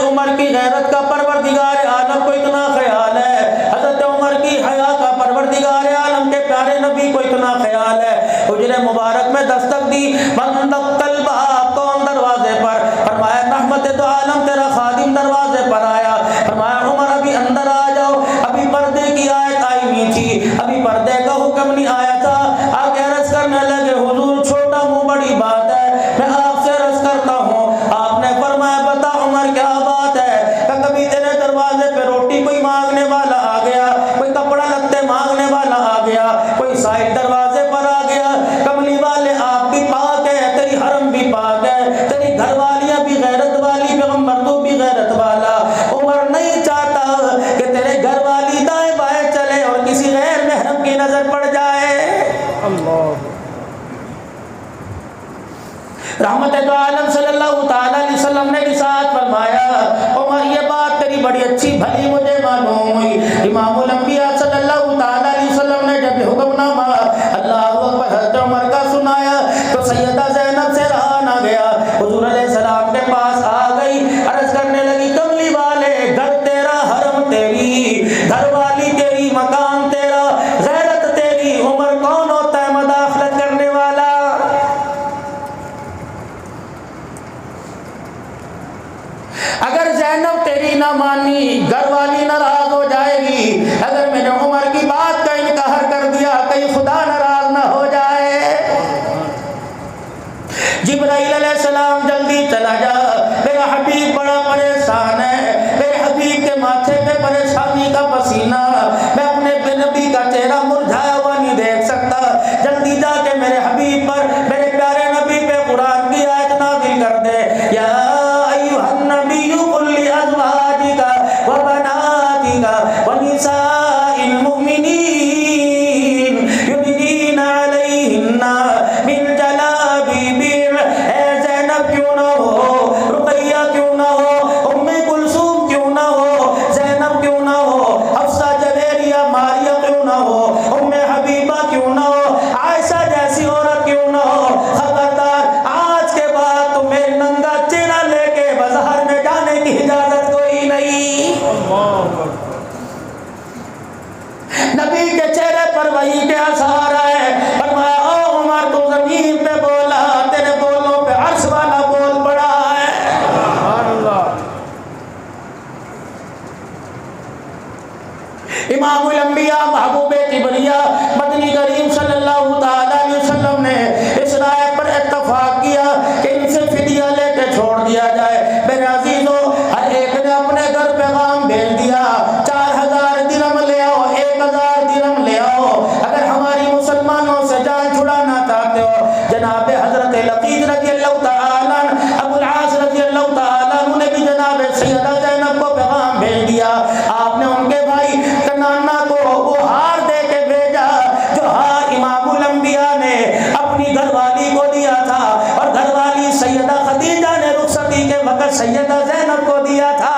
عمر کی غیرت کا پروردگار عالم کو اتنا خیال ہے، حضرت عمر کی حیا کا پروردگار عالم کے پیارے نبی کو اتنا خیال ہے، حجرے مبارک میں دستک دی، بند الباب، کون دروازے پر؟ فرمایا رحمت دو عالم تیرا خادم دروازے پر آیا، فرمایا عمر ابھی اندر آ جاؤ، ابھی پردے کی آیت آئی نہیں تھی، ابھی پردے کا حکم نہیں آیا تھا۔ آگے عرض کرنے لگے حضور چھوٹا منہ بڑی بات ہے، میں آپ سے عرض کرتا ہوں۔ آپ نے فرمایا بتا عمر کیا بات ہے؟ کہ کبھی تیرے دروازے پہ روٹی کوئی مانگنے والا آ گیا، کوئی کپڑا لتے مانگنے والا آ گیا، کوئی سائل دروازے پر آ گیا، کملی والے آپ بھی پاک ہے، تیری حرم بھی پاک ہے، تیری گھر والیاں بھی غیرت والی، پیغمبر تو بھی غیرت والا۔ عمر نہیں چاہتا کہ تیرے گھر والی دائیں بائیں چلے اور کسی غیر محرم کی نظر پڑ جائے۔ اللہ رحمت دو عالم صلی اللہ تعالی علیہ وسلم نے ارشاد فرمایا عمر یہ بات تیری بڑی اچھی بھلی مجھے معلوم ہوئی۔ امام الانبیاء صلی اللہ تعالی علیہ وسلم نے جب حکم نامہ اللہ اکبر حضرت عمر کا سنایا تو سیدہ زینب سے رہا نہ گیا، حضور علیہ السلام کے پاس آ گئی، عرض کرنے لگی کملی والے گھر تیرا، حرم تیری، گھر والی تیری، مکان تیرا، غیرت تیری، عمر کون ہوتا ہے مداخلت کرنے والا؟ اگر زینب تیری نہ مانی گھر والی ناراض ہو جائے گی، اگر میں نے عمر کی بات کا انکار کر دیا کہیں خدا ناراض نہ ہو جائے۔ جبرائیل علیہ السلام جلدی چلا جا، میرا حبیب بڑا پریشان ہے، میرے حبیب کے ماتھے پہ پریشانی کا پسینہ، میں اپنے نبی کا چہرہ مرجھایا ہوا نہیں دیکھ سکتا، جلدی جا کے میرے حبیب پر، میرے پیارے نبی پہ قرآن کی آیت نازل کر دے، یا النبی قل لأزواجک وبناتک ونساء المؤمنین یدنین علیہن من جلابیبہن۔ اے زینب کیوں نہ ہو، رقیہ کیوں نہ ہو، ام کلثوم کیوں نہ ہو، زینب کیوں نہ ہو، حفصہ جویریہ ماریہ کیوں نہ ہو، ام حبیبہ کیوں نہ ہو، عائشہ جیسی عورت کیوں نہ ہو، خبردار آج کے بعد تمہیں ننگا چہرہ لے کے بازار میں جانے کی اجازت کوئی نہیں۔ نبی کے چہرے پر وحی کے اثار آئے، فرمایا او عمر تو زمین پہ بولا، تیرے بولوں پہ عرش والا بول پڑا ہے۔ سبحان اللہ۔ امام الانبیاء محبوب کبریا مدنی کریم صلی اللہ تعالی علیہ وسلم نے اس رائے پر اتفاق کیا کہ ان سے فدیہ لے کے چھوڑ دیا جائے۔ میرے عزیزوں ہر ایک نے اپنے گھر پیغام بھیج دیا، 4000 درہم لے آؤ، 1000 درہم لے آؤ، اگر ہماری مسلمانوں سے جان چھڑانا چاہتے ہو۔ جناب حضرت لقید رضی اللہ تعالیٰ عنہ، ابو العاص رضی اللہ تعالیٰ عنہ نے بھی جناب سیدہ زینب کو پیغام بھیج دیا، آپ نے ان کے بھائی کنانا کو وہ ہار دے کے بھیجا جو ہار امام الانبیاء نے اپنی گھر والی کو دیا تھا، اور گھر والی سیدہ خدیجہ نے رخصتی کے وقت سیدہ زینب کو دیا تھا۔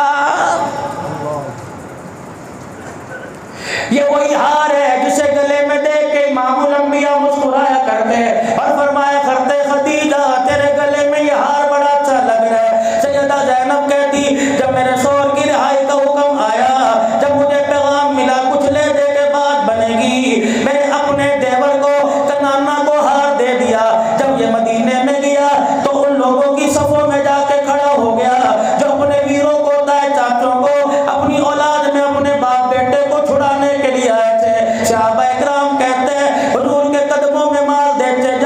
یہ وہی ہار ہے جسے گلے میں دیکھ کے امام الانبیاء مسکرایا کرتے اور فرمایا کرتے خدیجہ تیرے گلے میں یہ ہار بڑا اچھا لگ رہا ہے۔ سیدہ زینب کہتی جب میرے شوہر کی رہائی کا حکم آیا، جب مجھے پیغام ملا کچھ لے دے کے بات بنے گی، میں نے اپنے دیور کو کنانا کو ہار دے دیا۔ جب یہ مدینے میں گیا تو ان لوگوں کی صفوں میں جا کے کھڑا ہو گیا جو اپنے ویروں کو، دائیں چاچوں کو، اپنی اولاد میں اپنے باپ بیٹے کو چھڑانے کے لیے آئے تھے۔ صحابہ اکرام کہتے ہیں حضور کے قدموں میں مال دیتے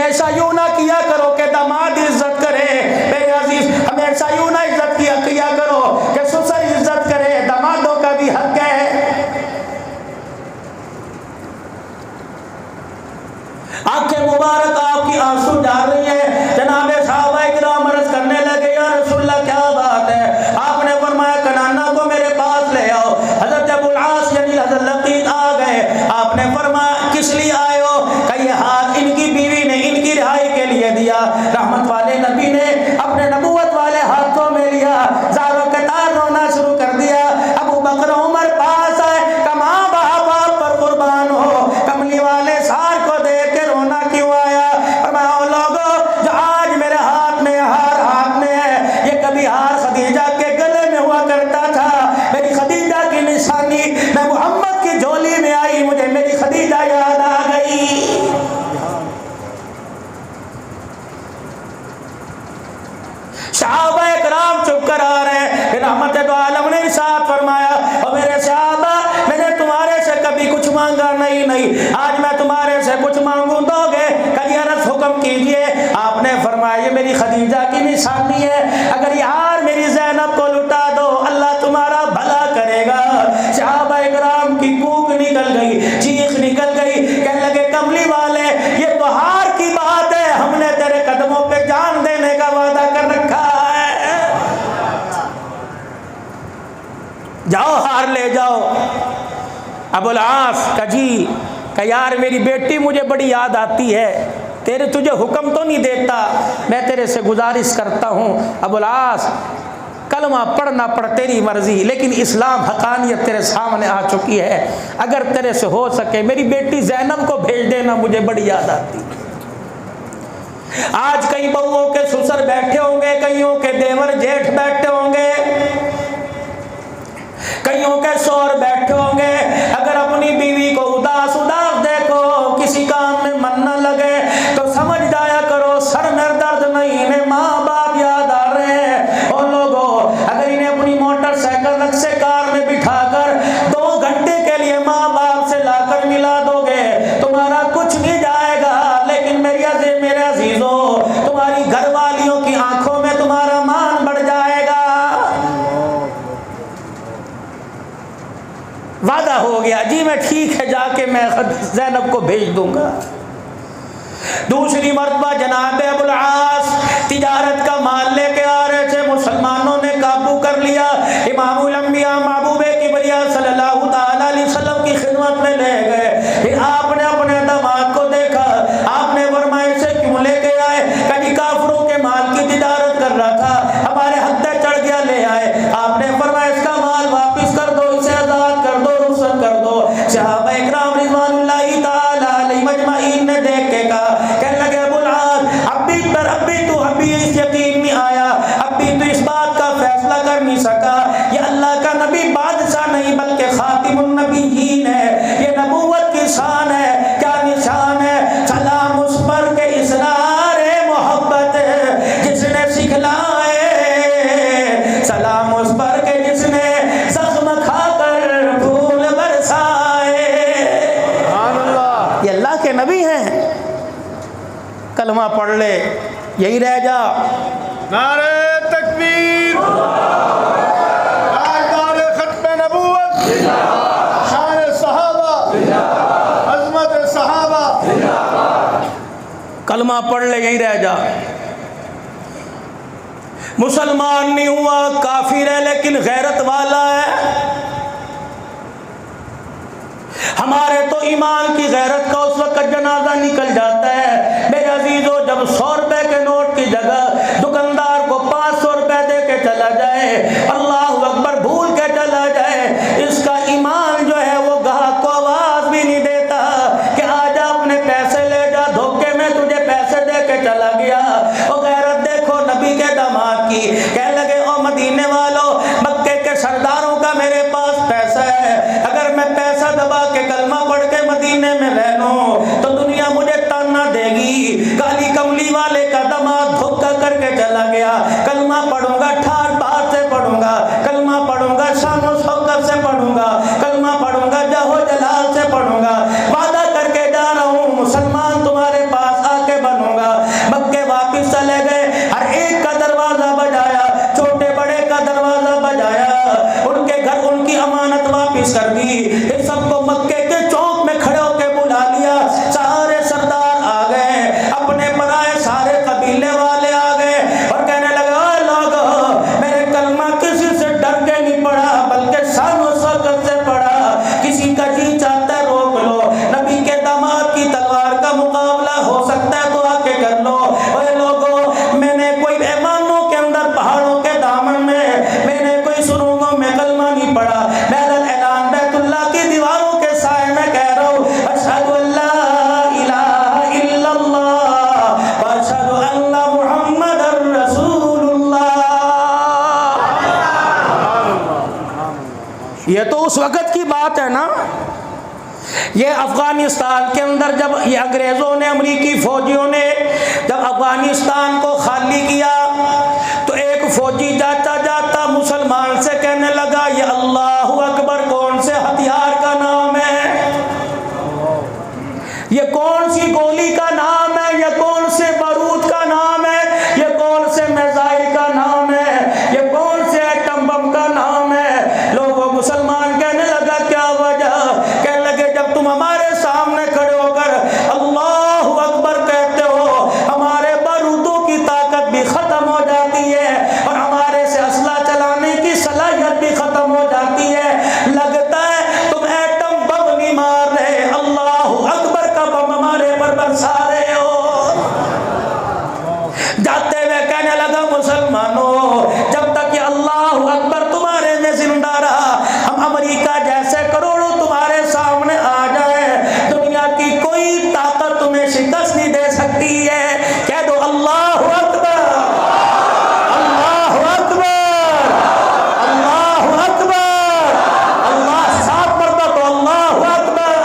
ہمیشہ یوں نہ کیا کرو کہ داماد عزت کرے میرے عزیز، ہمیشہ یوں نہ عزت کیا کرو کہ سسر عزت کرے، دامادوں کا بھی حق ہے۔ آنکھیں مبارک آپ کی آنسو جا رہی ہیں، جناب صحابہ کرام عرض کرنے لگے یا رسول اللہ کیا بات ہے؟ آپ نے فرمایا کنانا کو میرے پاس لے آؤ۔ حضرت ابو العاص یعنی حضرت لقیط آ گئے، آپ نے فرمایا کس لیے آئے ہو؟ کہ یہ ہاتھ ان کی بیوی نے ان کی رہائی کے لیے دیا۔ رحمت والے نبی نے اپنے نبوت والے ہاتھوں میں لیا، زاروں کے تار رونا شروع کر دیا۔ ابو بکر عمر پاس آئے، کما باپ آپ پر قربان ہو، کملی والے سار کو دیکھ کے رونا کیوں آیا؟ فرمایا او لوگوں جو آج میرے ہاتھ میں ہاتھ میں ہے، یہ کبھی ہار خدیجہ کے گلے میں ہوا کرتا تھا، میری خدیجہ کی نشانی میں محمد کی جھولی میں آئی، مجھے میری خدیجہ یاد آ گئی۔ صحابہ اکرام چپ کر آ رہے ہیں، پھر رحمت دو عالم نے ارشاد فرمایا اور میرے صحابہ میں نے تمہارے سے کبھی کچھ مانگا نہیں، آج میں تمہارے سے کچھ مانگوں دو گے؟ کہ عرض حکم کیجئے۔ آپ نے فرمایا یہ میری خدیجہ کی نشانی ہے، اگر یہ ہار میری زینب کو لٹا دو اللہ تمہارا بھلا کرے گا۔ صحابہ اکرام کی کوک نکل گئی، چیخ نکل گئی، کہنے لگے کملی والے یہ تو ہار کی بات ہے، ہم نے تیرے قدموں پہ جان دینے کا وعدہ کر رکھا ہے، جاؤ ہار لے جاؤ۔ ابو العاص کا جی کہ یار میری بیٹی مجھے بڑی یاد آتی ہے، تجھے حکم تو نہیں دیتا، میں تیرے سے گزارش کرتا ہوں ابو العاص کلمہ پڑھنا پڑھ تیری مرضی، لیکن اسلام حقانیت تیرے سامنے آ چکی ہے، اگر تیرے سے ہو سکے میری بیٹی زینب کو بھیج دینا، مجھے بڑی یاد آتی ہے۔ آج کئی بہوؤں کے سسر بیٹھے ہوں گے، کئیوں کے دیور جیٹھ بیٹھے ہوں گے، کئیوں کے شوہر بیٹھے ہوں گے، اگر اپنی بیوی کو اداس دیکھو، کسی کام میں من نہ لگے تو سمجھ جایا کرو سر میں درد نہیں، انہیں ماں باپ یاد آ رہے ہیں۔ اور لوگوں اگر انہیں اپنی موٹر سائیکل رکشے کار میں بٹھا کر 2 گھنٹے کے لیے ماں باپ سے لا کر ملا دو گے تمہارا کچھ نہیں جائے گا، لیکن میرے عزیزوں تمہاری گھر والیوں کی آنکھوں میں تمہارا مان بڑھ جائے گا۔ وعدہ ہو گیا جی میں ٹھیک ہے جا کے میں زینب کو بھیج دوں گا۔ دوسری مرتبہ جناب ابو العاص تجارت کا مال لے کے آ رہے تھے، مسلمانوں نے قابو کر لیا، امام الانبیاء محبوب کبریا صلی اللہ تعالی علیہ وسلم کی خدمت میں لے گئے۔ پھر آپ نے اپنے داماد کو دیکھا، آپ نے فرمایا اسے کیوں لے کے آئے؟ کبھی کافروں کے مال کی تجارت کر رہا تھا، ہمارے حد پہ چڑھ گیا، لے آئے۔ آپ نے فرمایا اس کا مال واپس کر دو، اسے آزاد کر دو، رخصت کر دو۔ صحابہ اکرام رضوان اللہ تعالی علیہ مجمعین نے دیکھ کے کہا، کہنے لگے ابو العاص اب بھی اس یقین نہیں آیا، اب بھی تو اس بات کا فیصلہ کر نہیں سکا یہ اللہ کا نبی بادشاہ نہیں بلکہ خاتم النبیین ہے، یہ نبوت کی شان ہے، کیا نشان ہے؟ سلام اس پر کے اصرار محبت جس نے سکھلائے، سلام اس پر کے جس نے زخم کھا کر پھول برسائے۔ یہ اللہ کے نبی ہیں، کلمہ پڑھ لے یہی رہ جا۔ نعرہ تکبیر، تاجدار ختم نبوت، شان صحابہ، عظمت صحابہ، کلمہ پڑھ لے یہی رہ جا۔ مسلمان نہیں ہوا، کافر ہے لیکن غیرت والا ہے۔ ہمارے تو ایمان کی غیرت کا اس وقت جنازہ نکل جاتا ہے میرے عزیزوں جب 100 روپے کے نوٹ کی جگہ دکاندار کو 500 روپے دے کے چلا جائے، اللہ اکبر بھول کے چلا جائے، اس کا ایمان جو ہے وہ گاہک کو آواز بھی نہیں دیتا کہ آجا اپنے پیسے لے جا، دھوکے میں تجھے پیسے دے کے چلا گیا۔ وہ غیرت دیکھو نبی کے داماد کی، کہنے لگے او مدینے والوں، مکے کے سرداروں کا میرے پاس پیسہ ہے، اگر میں پیسہ دبا کے کلمہ پڑھ کے مدینے میں رہ لوں تو دنیا مجھے تانا دے گی۔ کالی کملی والے کا داماد دھوکا کر کے چلا گیا، کلمہ پڑھوں گا ٹھاٹ بات سے پڑھوں گا، کلمہ پڑھوں گا شان و شوکت سے پڑھوں گا، کلمہ پڑھوں گا جاہ و جلال سے پڑھوں گا، وعدہ کر کے جا رہا ہوں مسلمان تمہارے پاس آ کے بنوں گا۔ ان سب کو مکے کے چوک میں کھڑے ہو کے بلا لیا، سارے سردار آ گئے، اپنے پرائے سارے قبیلے والے آ گئے اور کہنے لگا لوگو میرے کلمہ کسی سے ڈر کے نہیں پڑا بلکہ شان و شوکت سے پڑا، کسی کا جی چاہتا ہے روک لو، نبی کے داماد کی تلوار کا مقابلہ ہو سکتا ہے تو آ کے کر لو۔ اے لوگو میں نے کوئی ایمانوں کے اندر پہاڑوں کے دامن میں میں نے کوئی سرنگوں میں کلمہ نہیں پڑھا، میں اعلان بیت اللہ کی دیواروں کے سائے میں کہہ رہا ہوں اشہد ان لا الہ الا اللہ واشہد ان محمد رسول اللہ۔ یہ تو اس وقت کی بات ہے نا، یہ افغانستان کے اندر جب یہ انگریزوں نے امریکی فوجیوں نے جب افغانستان کو خالی کیا تو ایک فوجی جاتا جاتا مسلمان سے کہنے لگا یہ اللہ اکبر کون سے ہتھیار کا نام ہے، یہ کون سی گولی کا نام ہے، یہ کون سے بارود کا نام ہے، یہ کون سے میزائل کا نام ہے، یہ کون سے ایٹم بم کا نام ہے۔ لوگوں مسلمان کہنے لگا کیا وجہ، کہنے لگے جب تم ہمارے سامنے کھڑے ہو کر اللہ اکبر کہتے ہو ہمارے بارودوں کی طاقت بھی ختم ہو جاتی ہے اور ہمارے سے اسلحہ چلانے کی صلاحیت بھی ختم ہو جاتی ہے، لگتا ہے تم ایٹم بم نہیں مار رہے، اللہ اکبر کا بم ہمارے پر برسا رہے ہو۔ جاتے ہوئے کہنے لگا مسلمانوں جب تک یہ اللہ اکبر تمہارے میں زندہ رہا ہم امریکہ جیسے کروڑوں تمہارے سامنے آ جائے دنیا کی کوئی طاقت تمہیں شکست نہیں دے سکتی ہے۔ کہہ دو اللہ اکبر، اللہ اکبر، اللہ اکبر، اللہ سات مرتبہ تو اللہ اکبر،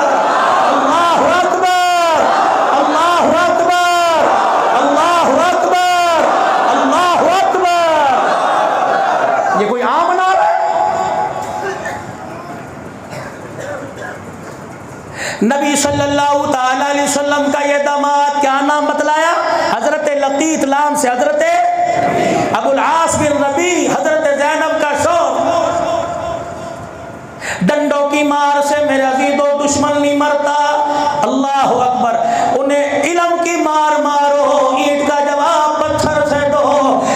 اللہ اکبر، اللہ اکبر، اللہ اکبر، اللہ اکبر۔ یہ کوئی عام نعرہ ہے؟ نبی صلی اللہ تعالی علیہ وسلم کا یہ داماد کیا نام بتلایا؟ حضرت لقیط لام سے حضرت ابو العاص بن ربیع، حضرت زینب کا شوق۔ ڈنڈوں کی مار سے میرے عزیزو دشمن نہیں مرتا، اللہ اکبر، انہیں علم کی مار مارو، اینٹ کا جواب پتھر سے دو۔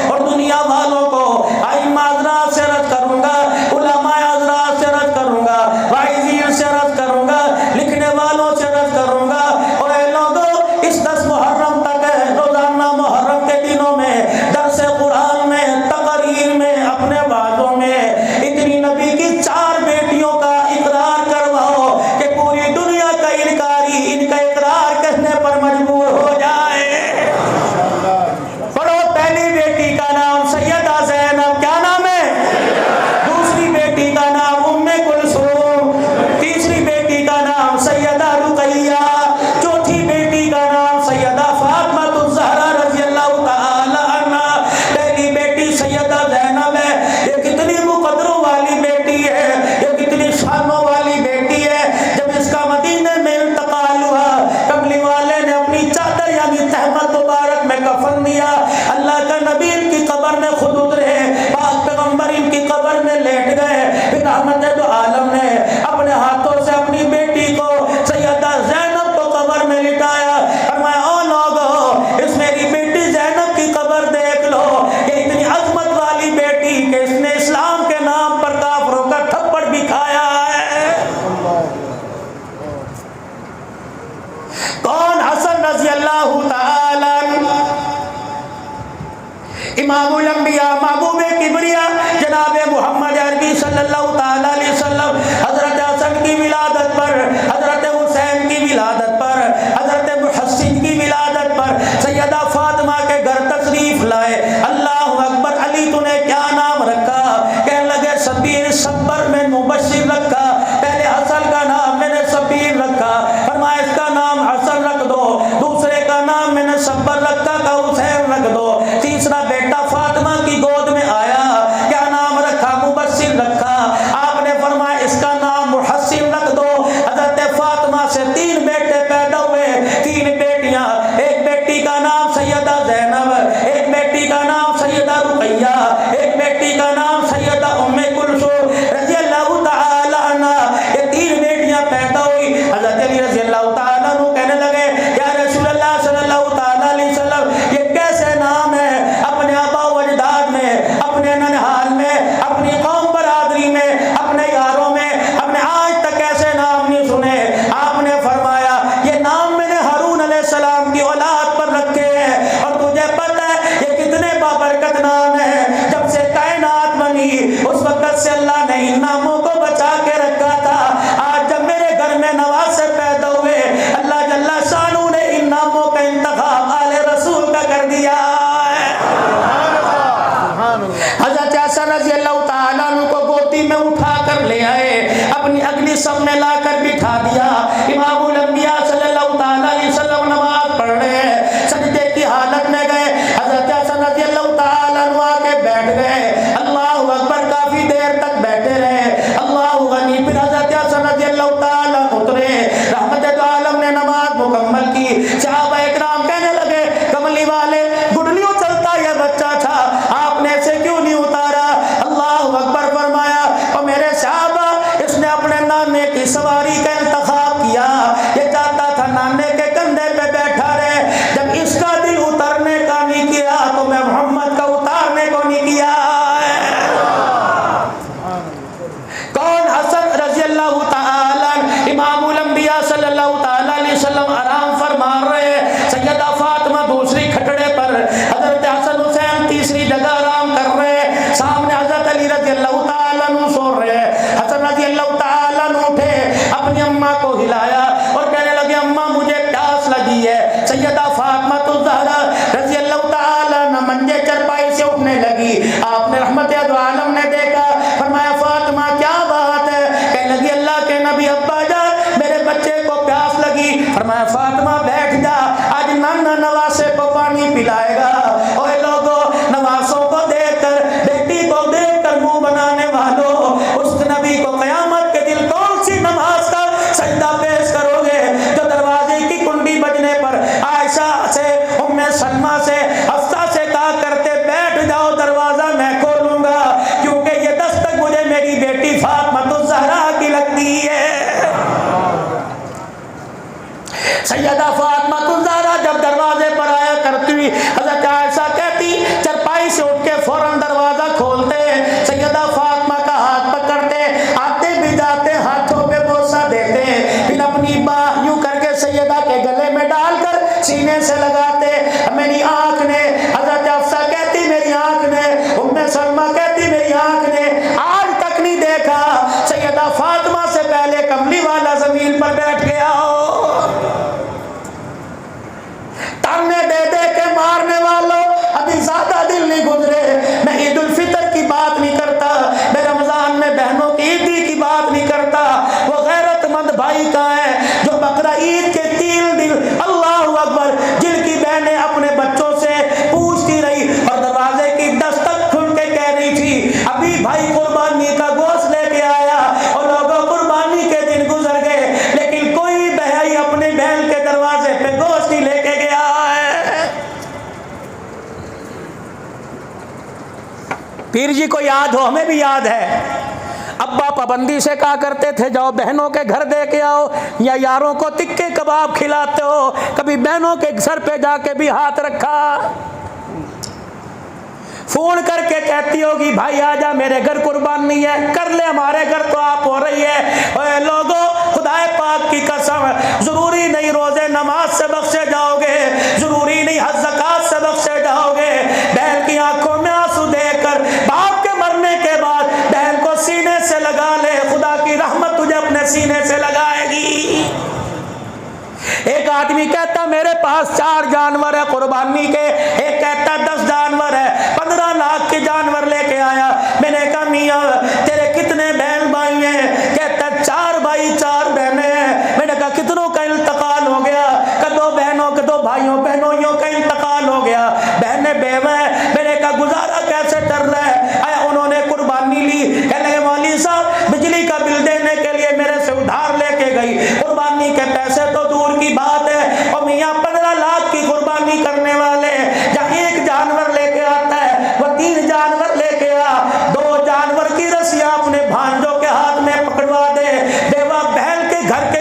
اور دنیا والوں کو ائمہ حضرات سے عرض کروں گا، علماء حضرات سے عرض کروں گا، واعظین سے عرض کروں گا، لکھنے والوں سے عرض کروں گا، اور اے لوگوں اس 10 محرم تک روزانہ محرم کے دنوں میں درس قرآن میں تقریر میں اپنے وعظوں میں اتنی نبی کی 4 بیٹیوں کا اقرار کرواؤ کہ پوری دنیا کا انکاری ان کا اقرار کرنے پر مجبور ہو جائے۔ پیدا ہوئی حضرت علی رضی اللہ تعالیٰ عنہ کہنے لگے یا رسول اللہ صلی اللہ تعالیٰ علیہ وسلم یہ کیسے نام ہے اپنے آبا و اجداد میں اپنے ننہال میں اپنی قوم برادری میں اپنے یاروں میں ہم نے آج تک ایسے نام نہیں سنے آپ نے فرمایا یہ نام میں نے ہارون علیہ السلام کی اولاد پر رکھے ہیں اور تجھے پتہ ہے یہ کتنے بابرکت نام ہیں جب سے کائنات بنی اس وقت سے اللہ نے ان ناموں کو بچا کے رکھا تھا آج جب میرے گھر میں نواسے پیدا ہوئے اللہ جل شانہ نے ان ناموں کا انتخاب آل رسول کا کر دیا ہے حضرت حسن رضی اللہ تعالیٰ عنہ کو گودی میں اٹھا کر لے آئے اپنی اگلی صف میں لا کر بٹھا دیا امام الانبیاء صلی اللہ تعالیٰ علیہ وسلم نماز پڑھ رہے ہیں سجدے کی حالت میں گئے حضرت حسن رضی اللہ تعالیٰ عنہ آ کے بیٹھ گئے اللہ اکبر کافی دیر تک بیٹھے رہے اللہ غنی پھر حضرت حسن رضی اللہ تعالیٰ اترے رحمت دو عالم نے نماز مکمل کی صحابہ اکرام کہنے لگے کملی والے گڈلیوں چلتا یہ بچہ تھا آپ نے اسے کیوں نہیں اتارا اللہ اکبر فرمایا اور میرے صحابہ اس نے اپنے نانے کی سواری کا انتخاب کیا یہ چاہتا تھا نانے کے کندھے پہ بیٹھا رہے جب اس کا دل اترنے کا نہیں کیا تو میں محمد کا اتارنے کو نہیں کیا کون حسن رضی اللہ تعالیٰ امام الانبیاء صلی اللہ تعالیٰ علیہ وسلم آرام فرما رہے سیدہ فاطمہ دوسری کھٹڑے پر حضرت حسن حسین تیسری جگہ آرام کر رہے سامنے حضرت علی رضی اللہ تعالیٰ عنہ سو رہے حسن رضی اللہ تعالیٰ عنہ اٹھے اپنی اماں کو ہلایا اور کہنے لگے اماں مجھے پیاس لگی ہے سیدہ فاطمہ الزہرا رضی اللہ تعالیٰ عنہ منجے چرپائی سے اٹھنے لگی آپ نے رحمت دو عالم نے دیکھا فرمایا فاطمہ کیا بات ہے کہنے لگی اللہ کے نبی ابا جان میرے بچے کو پیاس لگی فرمایا فاطمہ بیٹھ جا آج نانا نواسے کو پانی پلائے گا اوے لوگوں نواسوں کو دیکھ کر بیٹی کو دیکھ کر منہ بنانے والوں اس نبی کو قیامت کے دل کون سی نماز کا سجدہ پیش کرو گے جو دروازے کی کنڈی بجنے پر عائشہ سے ام سلمہ سے حفصہ سے کہا کرتے بیٹھ جاؤ دروازہ میں کھولوں گا کیونکہ یہ دستک مجھے میری بیٹی فاطمہ الزہرا کی لگتی ہے سیدہ فاطمہ الزہرا جب دروازے پر آیا کرتی حضرت عائشہ کہتی چرپائی سے اٹھ کے فوراً دروازہ کھولتے سیدہ فاطمہ کا ہاتھ پکڑتے آتے بھی جاتے ہاتھوں پہ بوسہ دیتے پھر اپنی باہ یوں کر کے سیدہ کے گلے میں ڈال کر سینے سے لگاتے میری آنکھ نے حضرت حفصہ کہتی میری آنکھ نے ام سلمہ کہتی میری آنکھ نے آج تک نہیں دیکھا سیدہ فاطمہ سے پہلے کملی والا زمین پر بیٹھ گیا ہو تانے دے دے کے مارنے والوں ابھی زیادہ دل نہیں گزرے میں عید الفطر کی بات نہیں کرتا میں رمضان میں بہنوں کی عیدی کی بات نہیں کرتا وہ غیرت مند بھائی کہاں ہے جو بقرہ عید کے 3 دن اللہ اکبر جن کی بہنیں اپنے بچوں سے پوچھتی رہی اور دروازے کی دستک کھل کے کہہ رہی تھی ابھی بھائی قربانی کا گوشت لے کے آیا اور لوگوں قربانی کے دن گزر گئے لیکن کوئی بہائی اپنی بہن کے دروازے پہ گوشت نہیں لے کے گیا ہے پیر جی کو یاد ہو ہمیں بھی یاد ہے ابا پابندی سے کہا کرتے تھے جاؤ بہنوں کے گھر دے کے آؤ یا یاروں کو تکے کباب کھلاتے ہو کبھی بہنوں کے سر پہ جا کے بھی ہاتھ رکھا فون کر کے کہتی ہوگی بھائی آجا میرے گھر قربانی ہے کر لے ہمارے گھر تو آپ ہو رہی ہے اے لوگوں خدا پاک کی قسم ضروری نہیں روزے نماز سے بخشے جاؤ گے ضروری نہیں حج زکات سے بخشے جاؤ گے بہن کی آنکھوں میں آنسو دیکھ کر باپ کے مرنے کے بعد بہن کو سینے سے لگا لے خدا کی رحمت تجھے اپنے سینے سے لگائے گی ایک آدمی کہتا میرے پاس 4 جانور ہے قربانی کے ایک کہتا 10 جانور ہے 15 لاکھ کے جانور لے کے آیا میں نے کہا میاں تیرے کتنے بہن بھائی ہیں کہتا 4 بھائی 4 بہنیں ہیں میں نے کہا کتنوں کا انتقال ہو گیا کہ 2 بہنوں کے 2 بھائیوں بہنوئیوں کا انتقال ہو گیا بہنیں بیوہ ہیں میں نے کہا گزارا کیسے کر رہا ہے آیا انہوں نے قربانی لی کہنے لگے مولوی صاحب بجلی کا بل دینے کے لیے میرے سے ادھار لے کے گئی قربانی کے پیسے تو دور کی بات ہے اور میاں 15 لاکھ کی قربانی کرنے والے جہاں 1 جانور لے کے آتا ہے وہ 3 جانور لے کے آ 2 جانور کی رسیاں اپنے بھانجوں کے ہاتھ میں پکڑوا دے بیوہ بہن کے گھر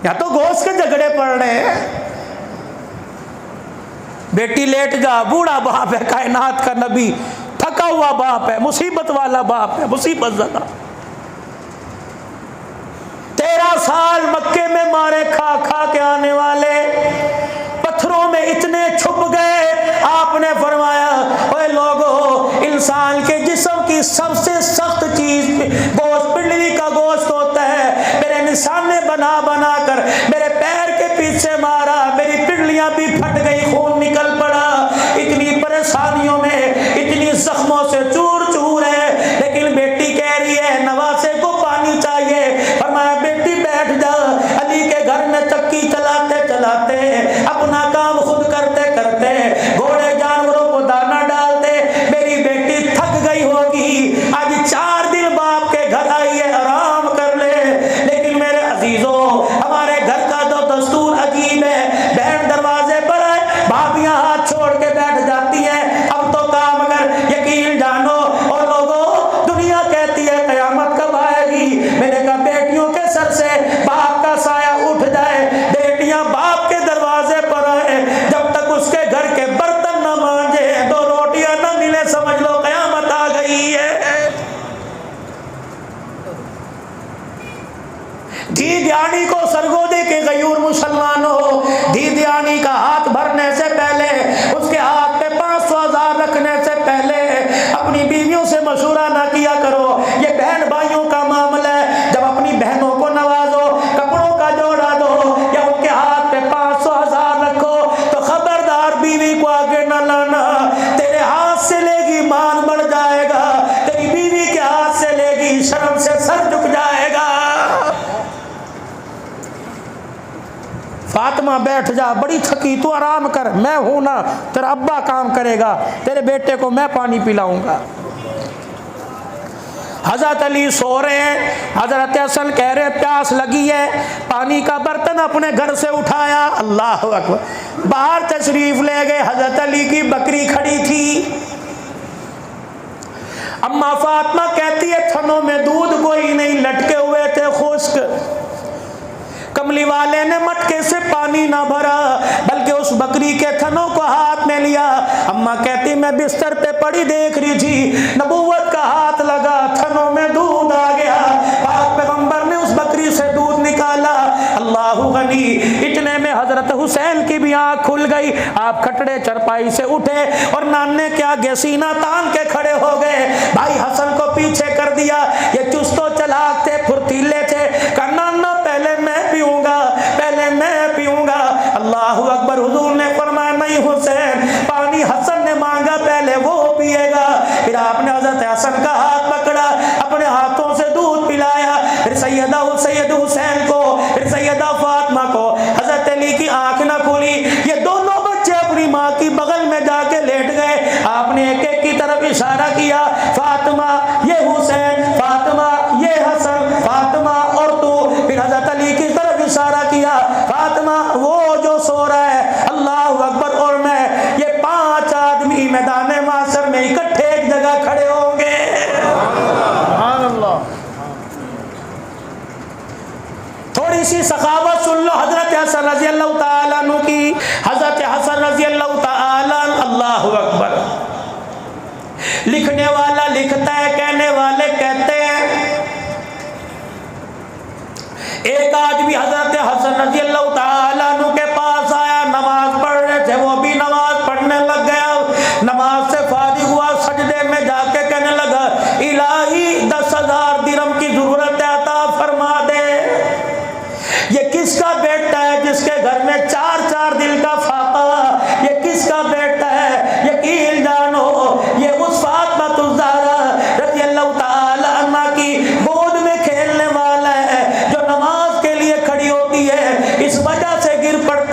یا تو گوشت کے جھگڑے پڑ رہے ہیں. بیٹی لیٹ جا، بوڑھا باپ ہے کائنات کا نبی، تھکا ہوا باپ ہے، مصیبت والا باپ ہے، مصیبت زدہ. 13 سال مکے میں مارے کھا کھا کے آنے والے پتھروں میں اتنے چھپ گئے، آپ نے فرمایا اے لوگو، انسان کے جسم کی سب سے سخت چیز گوشت، پنڈلی کا گوشت ہوتا ہے. میرے نشانے بنا بنا کر میرے پیر کے پیچھے مارا، میری پنڈلیاں بھی پھٹ گئی، خون نکل پڑا. اتنی پریشانیوں میں، اتنی زخموں سے چور چور ہے، لیکن بیٹی کہہ رہی ہے نواسے کو پانی چاہیے. فرمایا بیٹی بیٹھ جا. علی کے گھر میں چکی چلاتے چلاتے، اپنا کام خود کرتے کرتے، گھوڑے جانوروں کو دانا ڈالتے، میری بیٹی تھک گئی ہوگی، آج 4 دن باپ کے گھر آئی ہے، آرام کر لے. لیکن میرے عزیزوں، ہمارے گھر کا تو دستور عجیب ہے. بہن دروازے پر آئے، بھابیاں ہاتھ چھوڑ کے بیٹھ جاتی ہیں، اب تو کام کر. یقین جانو اور لوگوں، دنیا کہتی ہے قیامت کب آئے گی. میں نے کہا بیٹیوں کے سر سے باپ کا سایہ اٹھ جائے، بیٹیاں باپ کے دروازے پر آئے، جب تک اس کے گھر کے برتن نہ مانجے، 2 روٹیاں نہ ملے، سمجھ لو قیامت آ گئی ہے. دھی دیانی کو سرگودے کے غیور مسلمانوں، دھی دیانی کا ہاتھ بھرنے سے پہلے، اس کے ہاتھ پہ 500,000 رکھنے سے پہلے اپنی بیویوں سے مشورہ نہ کیا کرو. یہ بہن بھائیوں کا معاملہ ہے. جب اپنی بہنوں کو نوازو، کپڑوں کا جوڑا دو یا ان کے ہاتھ پہ 500,000 رکھو، تو خبردار بیوی کو آگے نہ لانا. تیرے ہاتھ سے لے گی مان بڑھ جائے گا، تیری بیوی کے ہاتھ سے لے گی شرم سے سر جھک جائے گا. فاطمہ بیٹھ جا، بڑی تھکی، تو آرام کر، میں ہوں نا، تیرا ابا کام کرے گا، تیرے بیٹے کو میں پانی پلاؤں گا. حضرت علی سو رہے ہیں، حضرت حسن کہہ رہے پیاس لگی ہے، پانی کا برتن اپنے گھر سے اٹھایا، اللہ اکبر، باہر تشریف لے گئے. حضرت علی کی بکری کھڑی تھی. اما فاطمہ کہتی ہے تھنوں میں دودھ کوئی نہیں، لٹکے ہوئے تھے خشک. کملی والے نے مٹکے سے پانی نہ بھرا، بلکہ اس بکری کے تھنوں کو ہاتھ میں لیا. اماں کہتی میں بستر پہ پڑی دیکھ رہی تھی، نبوت کا ہاتھ لگا، تھنوں میں دودھ آ گیا. پاک پیغمبر نے اس بکری سے دودھ نکالا. اللہ غنی. اتنے میں حضرت حسین کی بھی آنکھ کھل گئی. آپ کھٹڑے چرپائی سے اٹھے اور نانے کے آگے سینہ تان کے کھڑے ہو گئے. بھائی حسن کو پیچھے کر دیا. یہ چست و چلاک تھے، پھرتیلے تھے. کہا نانا پہلے میں پیوں گا، پہلے میں پیوں گا. اللہ اکبر. حضور نے فرمایا نہیں حسین، پانی حسن نے مانگا، پہلے وہ پیے گا. پھر آپ نے حضرت حسن کا ہاتھ پکڑا، اپنے ہاتھوں سے دودھ پلایا. پھر سید حسین کو، پھر سیدہ فاطمہ کو. حضرت علی کی آنکھ نہ کھلی. یہ دونوں بچے اپنی ماں کی بغل میں جا کے لیٹ گئے. آپ نے ایک ایک کی طرف اشارہ کیا، فاطمہ یہ حسین، فاطمہ یہ حسن، فاطمہ اور تو. پھر حضرت علی کی طرف اشارہ کیا، فاطمہ وہ جو سو رہا ہے. اللہ اکبر. اور میں، یہ 5 آدمی میدان محشر میں اکٹھے ایک جگہ کھڑے ہوں گے. سبحان اللہ. تھوڑی سی سخاوت سن لو حضرت حسن رضی اللہ تعالیٰ عنہ کی. حضرت حسن رضی اللہ تعالیٰ عنہ، اللہ اکبر. لکھنے والا لکھتا ہے، کہنے والے کہتے ہیں ایک آدمی حضرت حسن رضی اللہ تعالیٰ عنہ کے پاس آیا، نماز پڑھ رہے تھے، وہ بھی نماز پڑھنے لگ گیا. نماز سے فارغ ہوا، سجدے میں جا کے کہنے لگا الہی 10,000 درہم کی ضرورت ہے، عطا فرما دے. یہ کس کا بیٹا ہے جس کے گھر میں 4 دن کا فاقہ؟ یہ کس کا بیٹا ہے؟ یقین جانو یہ اس فاطمہ الزہرا رضی اللہ تعالی عنہ کی گود میں کھیلنے والا ہے، جو نماز کے لیے کھڑی ہوتی ہے، اس وجہ سے گر پڑتا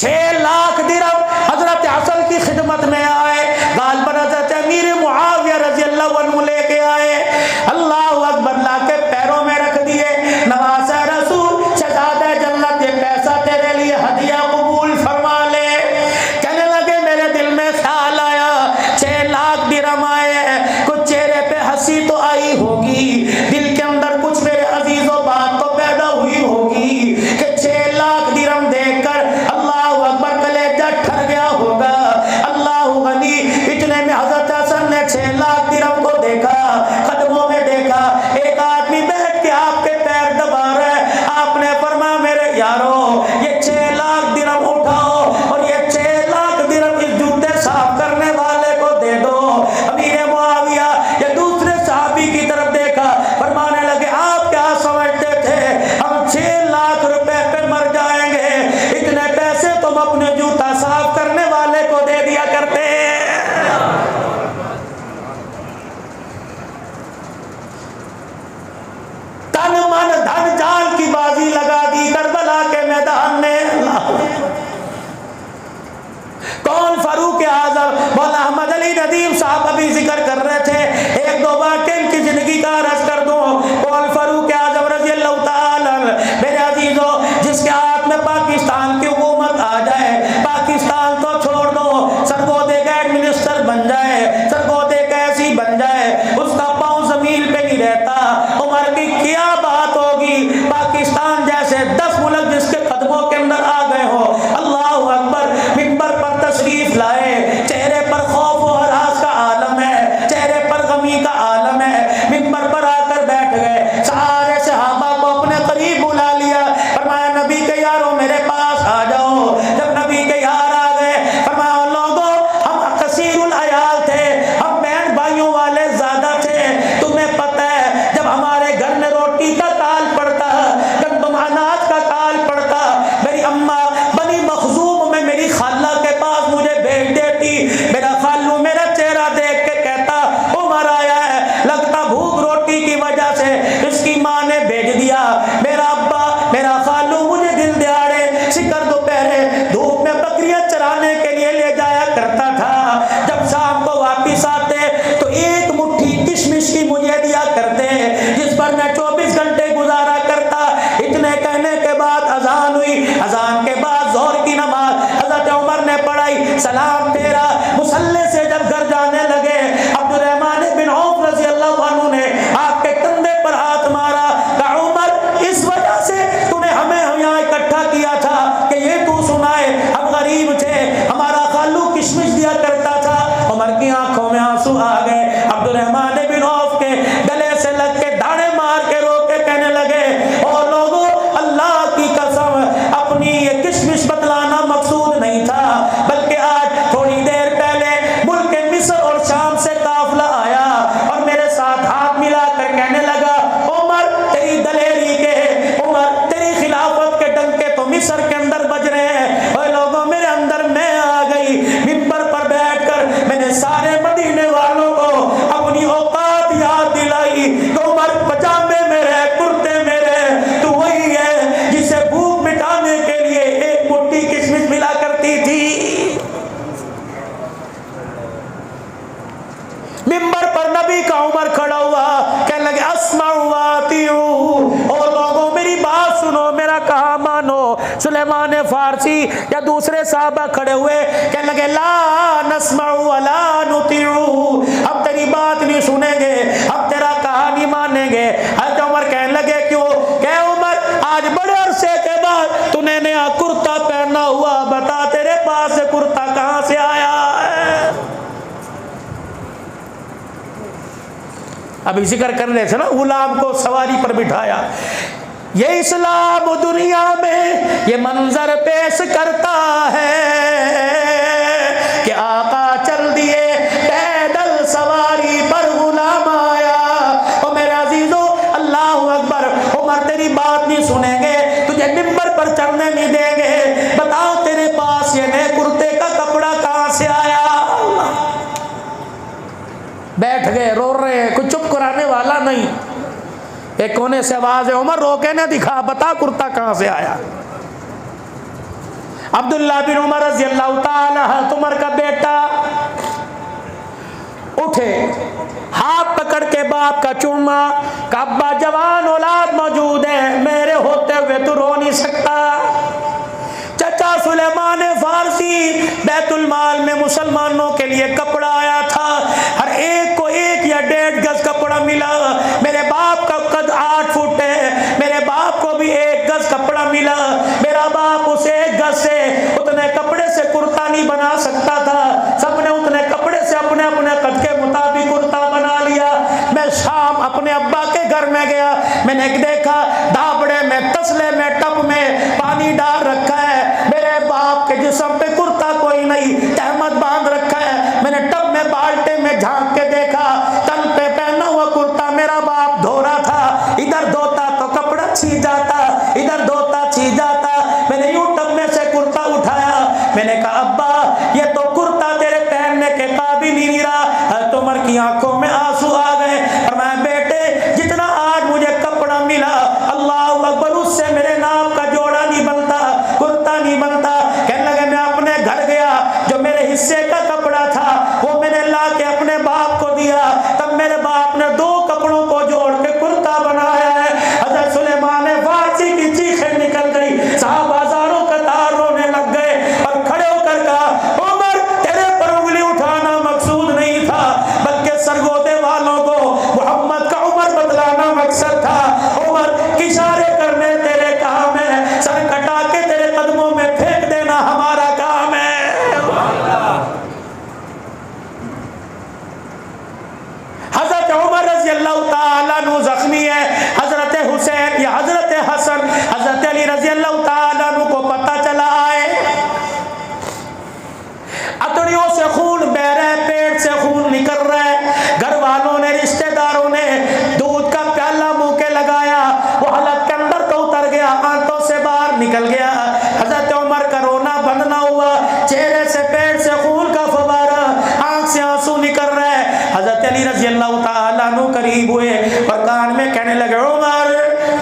6 لاکھ درہم حضرت حسن کی خدمت میں آئے، غالباً حضرت امیر معاویہ رضی اللہ عنہ لے کے آئے، اللہ اکبر، لا کے پیروں میں رکھ دیے، نواز رسول شہزادہ جنت یہ پیسہ تیرے لیے ہدیہ قبول فرما لے۔ کہنے لگے میرے دل میں خیال آیا 6 لاکھ درہم آئے، کچھ چہرے پہ ہنسی تو آئی ہوگی، دل کے اندر کچھ میرے عزیزوں بات تو پیدا ہوئی ہوگی کہ 6 لاکھ درہم دیکھ کر اللہ اکبر کلیجہ ٹھر گیا ہوگا۔ اللہ غنی، اتنے میں حضرت حسن نے 6 لاکھ درہم کو دیکھا، قدموں میں دیکھا، ایک آدمی بیٹھ کے آپ کے پیر دبا رہا ہے، آپ نے فرمایا میرے یارو یہ 6 لاکھ درہم اٹھاؤ اور یہ 6 لاکھ درہم اس جوتے صاف کرنے والے کو دے دو۔ امیر معاویہ یہ دوسرے صحابی کی طرف دیکھا، فرمانے لگے آپ کیا سمجھتے تھے ہم 6 لاکھ روپے پہ مر جائیں گے؟ اتنے پیسے تم اپنے جوتا صاف کرنے والے کو دے دیا کرتے۔ تن من دھن جان کی بازی لگا دی کربلا کے میدان میں۔ کون فاروق اعظم مولا احمد علی ندیم صاحب ابھی ذکر کر رہے تھے، ایک دو واقعے ان کی زندگی کا عرض کر دوں۔ کون فاروق اعظم رضی اللہ تعالی عنہ، میرے عزیزوں، جس کے ہاتھ میں پاکستان کی حکومت آ جائے، پاکستان کو چھوڑ دو، سرگودے کا ایڈ منسٹر بن جائے، سرگودے کا ایسی بن جائے، اس کا پاؤں زمین پہ نہیں رہتا، عمر کی کیا بات ہوگی؟ پاکستان جیسے 10 ملک جس کے قدموں کے اندر آ گئے ہو، اللہ اکبر، منبر پر تشریف لائے، چہرے پر خوف و ہراس کا عالم ہے، چہرے پر غمی کا عالم ہے، منبر پر آ کر بیٹھ گئے، سارے صحابہ کو اپنے قریب بلا لیا، فرمایا نبی کے یاروں میرے پاس آ جاؤ۔ جب نبی کے یار آ گئے، فرمایا لوگوں ہم کثیر العیال تھے، ہم بہن بھائیوں والے زیادہ تھے، تمہیں پتہ ہے جب ہمارے گھر میں روٹی کا کال پڑتا، گندم اناج کا کال پڑتا، میری اماں بنی مخزوم میں میری خالہ کے پاس مجھے بھیج دیتی، میرا خالو میرا چہرہ دیکھ کے کہتا عمر آیا ہے، لگتا بھوک روٹی کی وجہ سے اس کی ماں نے بھیج دیا۔ میرا ابا میرا خالو مجھے دل دیاڑے سکر دوپہرے دھوپ میں بکریاں چرانے کے لیے لے جایا کرتا تھا، جب شام کو واپس آتے تو ایک مٹھی کشمش کی مجھے دیا کرتے جس پر میں 24 گھنٹے گزارا کرتا۔ اتنے کہنے کے بعد اذان ہوئی، اذان کے بعد ظہر کی نماز حضرت عمر نے پڑھائی، سلام پھیرا، مصلی سے جب گھر جانے لگے، عبد الرحمن بن عوف رضی اللہ عنہ نے آپ کے کندھے پر ہاتھ مارا، کہا عمر اس وجہ سے تو نے ہمیں یہاں اکٹھا کیا تھا کہ یہ تو سنائے ہم غریب تھے، ہمارا خالو کشمش دیا کرتا تھا۔ عمر کی آنکھوں میں آنسو آ گئے، عبد الرحمن بن عوف کے گلے سے لگ کے داڑے مار کے رو کے کہنے لگے اور لوگوں اللہ کی قسم اپنی یہ کشمش بتلانا مقصود نہیں تھا، بلکہ آج تھوڑی دیر پہلے ملک مصر اور شام سے قافلہ آیا اور میرے ساتھ ہاتھ ملا کر کہنے لگا عمر تیری دلیری کے، عمر تیری خلافت کے ڈنکے تو مصر کے اندر بج رہے ہیں۔ اور لوگوں میرے اندر میں آ گئی، منبر پر بیٹھ کر میں نے سارے مدینے والوں کو اپنی اوقات یاد دلائی کہ عمر پجامے میرے کرتے میرے تو وہی ہے جسے بھوک مٹانے کے لیے ایک مٹھی کشمش ملا کرتی تھی۔ منبر پر نبی کا عمر کھڑا ہوا، کہنے لگے اسمع و اطیعوا، اور لوگوں میری بات سنو، میرا کہا مانو۔ سلیمان فارسی یا دوسرے صحابہ کھڑے ہوئے، کہنے لگے لا نسمع ولا نطیع، ہم تیری بات نہیں سنیں گے، ہم تیرا کہا نہیں مانیں گے۔ حضرت عمر کہنے لگے کیوں؟ کہ عمر آج بڑے عرصے کے بعد تو نے نیا کرتا پہنا ہوا، بتا تیرے پاس کرتا کہاں سے آیا ہے؟ ابھی ذکر کرنے سے نا غلام کو سواری پر بٹھایا، یہ اسلام دنیا میں یہ منظر پیش کرتا ہے کہ آقا چل دیے پیدل سواری پر غلام آیا۔ اور میرے عزیزو اللہ اکبر، عمر تیری بات نہیں سنیں گے، تجھے منبر پر چڑھنے نہیں دیں گے، بتاؤ تیرے پاس یہ نئے کرتے کا کپڑا کہاں سے آیا؟ بیٹھ گئے، رو رہے ہیں، کوئی چپ کرانے والا نہیں۔ ایک کونے سے آواز ہے عمر رو کے نہ دکھا، بتا کرتا کہاں سے آیا؟ عبداللہ بن عمر رضی اللہ تعالی عمر کا بیٹا اٹھے، ہاتھ پکڑ کے باپ کا چوما کہ ابا جوان اولاد موجود ہے، میرے ہوتے ہوئے تو رو نہیں سکتا۔ چچا سلیمان فارسی بیت المال میں مسلمانوں کے لیے کپڑا آیا تھا، ہر ایک کو 1 یا 1.5 گز کپڑا ملا۔ میرے باپ کا قد 8 فٹ ہے، میرے باپ کو بھی 1 گز کپڑا ملا۔ میرا باپ اسے 1 گز سے اتنے کپڑے سے کرتا نہیں بنا سکتا تھا، سب نے اتنے کپڑے سے اپنے اپنے قد کے مطابق کرتا بنا لیا۔ میں شام اپنے ابا کے گھر میں گیا، میں نے دیکھا دھابڑے میں تسلے میں ٹپ میں پانی ڈال رکھا ہے، میرے باپ کے جسم پہ کرتا کوئی نہیں، تہمت باندھ رکھا ہے۔ میں نے ٹب میں بالٹے میں جھانک کے دیکھا، تن پہ پہنا ہوا کرتا میرا باپ دھو رہا تھا، ادھر دھوتا تو کپڑا چھین جاتا، ادھر دھوتا چھین جاتا۔ میں نے یوں ٹب میں سے کرتا اٹھایا، میں نے کہا ابا یہ تو کرتا تیرے پہننے کے قابل ہی نہیں رہا۔ حضرت عمر کی آنکھوں میں آنسو آ گئے، فرمایا بیٹے جتنا آج مجھے کپڑا ملا اللہ اکبر اس سے میرے ناپ کا جوڑا نہیں بنتا، کرتا نہیں بنتا۔ کہنے لگے میں اپنے گھر گیا، جو میرے حصے کا کپڑا تھا وہ میں نے لا کے اپنے باپ کو دیا، تب میرے باپ نے 2 کپڑوں کو جوڑ کے کرتا بنایا ہے۔ حضرت سلیمان فارسی کی چیخیں نکل گئی، صحابہ ہزاروں قطار رونے لگ گئے اور کھڑے ہو کر کہا عمر تیرے پر انگلی اٹھانا مقصود نہیں تھا، بلکہ سرگودے والوں کو محمد کا عمر بدلانا مقصد تھا۔ عمر اشارے کرنے تیرے کام ہے، سر کٹا کے تیرے قدموں میں پھینک دینا ہمارا کام ہے۔ حضرت عمر رضی اللہ تعالیٰ عنہ زخمی ہے، حضرت حسین یا حضرت حسن حضرت علی رضی اللہ تعالیٰ عنہ کو پتہ چلا آئے، اتڑیوں سے خون بہ رہا ہے، پیٹ سے خون نکل رہا ہے، گھر والوں نے رشتہ داروں نے دودھ کا پیالہ منہ کے لگایا، وہ حلق کے اندر تو اتر گیا، آنتوں سے باہر نکل گیا۔ حضرت عمر کا رونا بند نہ ہوا، چہرے سے پیٹ سے خون کا فوارہ، آنکھ سے آنسو نکل رہا ہے۔ حضرت علی رضی اللہ تعالیٰ عنہ قریب ہوئے اور کان میں کہنے لگے عمر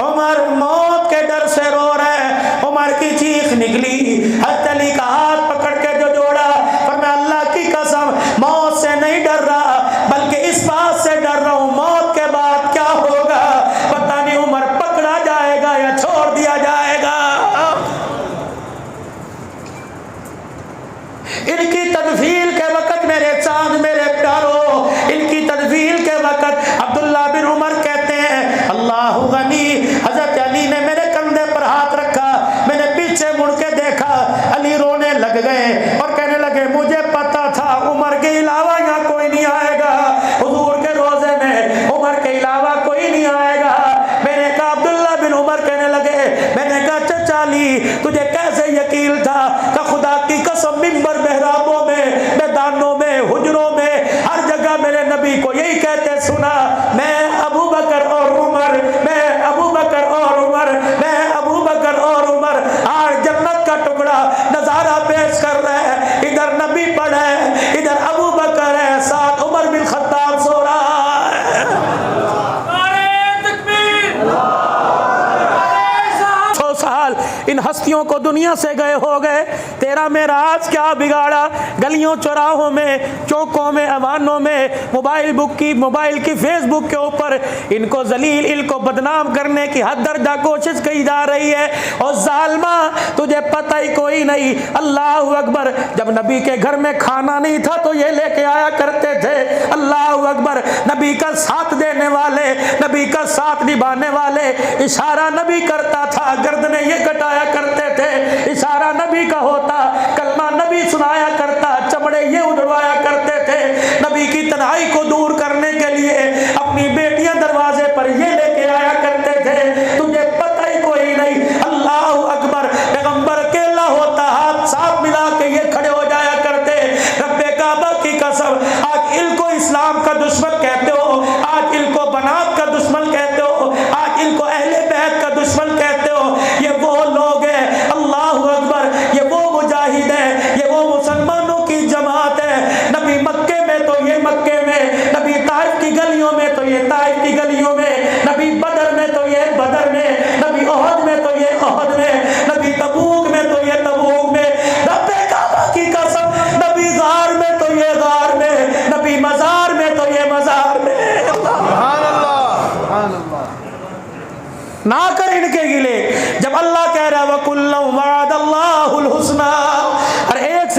عمر موت کے ڈر سے رو رہا ہے۔ عمر کی چیخ نکلی، حضرت علی کا ہاتھ پکڑ کے جو جوڑا، فرمایا اللہ کی قسم موت سے نہیں ڈر رہا بلکہ اس بات سے ڈر رہا ہوں موت کے بعد کیا ہوگا، پتہ نہیں عمر پکڑا جائے گا یا چھوڑ دیا جائے گا۔ ان کی تدفین کے وقت میرے چاند میرے پیارو، ان کی تدفین کے وقت عبداللہ بن عمر کہتے ہیں اللہ غنی، حضرت علی نے میرے کندھے پر ہاتھ رکھا، میں نے پیچھے مڑ کے دیکھا، علی رونے لگ گئے اور کہنے لگے مجھے پتا تھا عمر کے علاوہ یہاں کوئی نہیں آئے گا، حضور کے روزے میں عمر کے علاوہ کوئی نہیں آئے گا۔ میں نے کہا عبداللہ بن عمر کہنے لگے، میں نے کہا چچا علی تجھے کیسے یقین تھا کہ خدا کی قسم ممبر محرابوں میں میدانوں میں حجروں میں ہر جگہ میرے نبی کو یہی کہتے سنا، میں ابو بکر اور عمر، میں ابو بکر اور عمر، میں ابو بکر اور عمر۔ آج جنت کا ٹکڑا نظارہ پیش کر رہا ہے، ادھر نبی پڑھا ہے، ادھر ابو بکر ہے، ساتھ عمر بن خطاب سو رہا ہے۔ 6 سال ان ہستیوں کو دنیا سے گئے ہو گئے، تیرا معراج کیا بگاڑا؟ گلیوں چوراہوں میں، چوکوں میں، ایوانوں میں، موبائل کی فیس بک کے اوپر ان کو ذلیل، ان کو بدنام کرنے کی حد درجہ کوشش کی جا رہی ہے۔ اور ظالمہ تجھے پتہ ہی کوئی نہیں، اللہ اکبر، جب نبی کے گھر میں کھانا نہیں تھا تو یہ لے کے آیا کرتے تھے، اللہ اکبر، نبی کا ساتھ دینے والے، نبی کا ساتھ نبھانے والے، اشارہ نبی کرتا تھا گردنیں یہ کٹایا کرتے تھے، اشارہ نبی کا ہوتا، کلمہ نبی سنایا کرتا، چمڑے یہ اڑوایا کرتے تھے، نبی کی تنہائی کو دور کرنے کے لیے اپنی بیٹیاں دروازے پر یہ لے کے آیا کرتے تھے، تجھے پتہ ہی کوئی نہیں، اللہ اکبر، پیغمبر اکیلا ہوتا، ہاتھ ساتھ ملا کے یہ کھڑے ہو جایا کرتے، رب کعبہ کی قسم، آج ان کو اسلام کا دشمن کہتے ہو، آج ان کو بنات کا دشمن کہتے ہو، آج ان کو اہل بیت کا دشمن کہتے ہو، یہ وہ لوگ ہیں، اللہ اکبر، یہ وہ مجاہد ہیں، یہ وہ مسلمانوں کی جماعت ہے۔ نبی مکے میں تو یہ مکے میں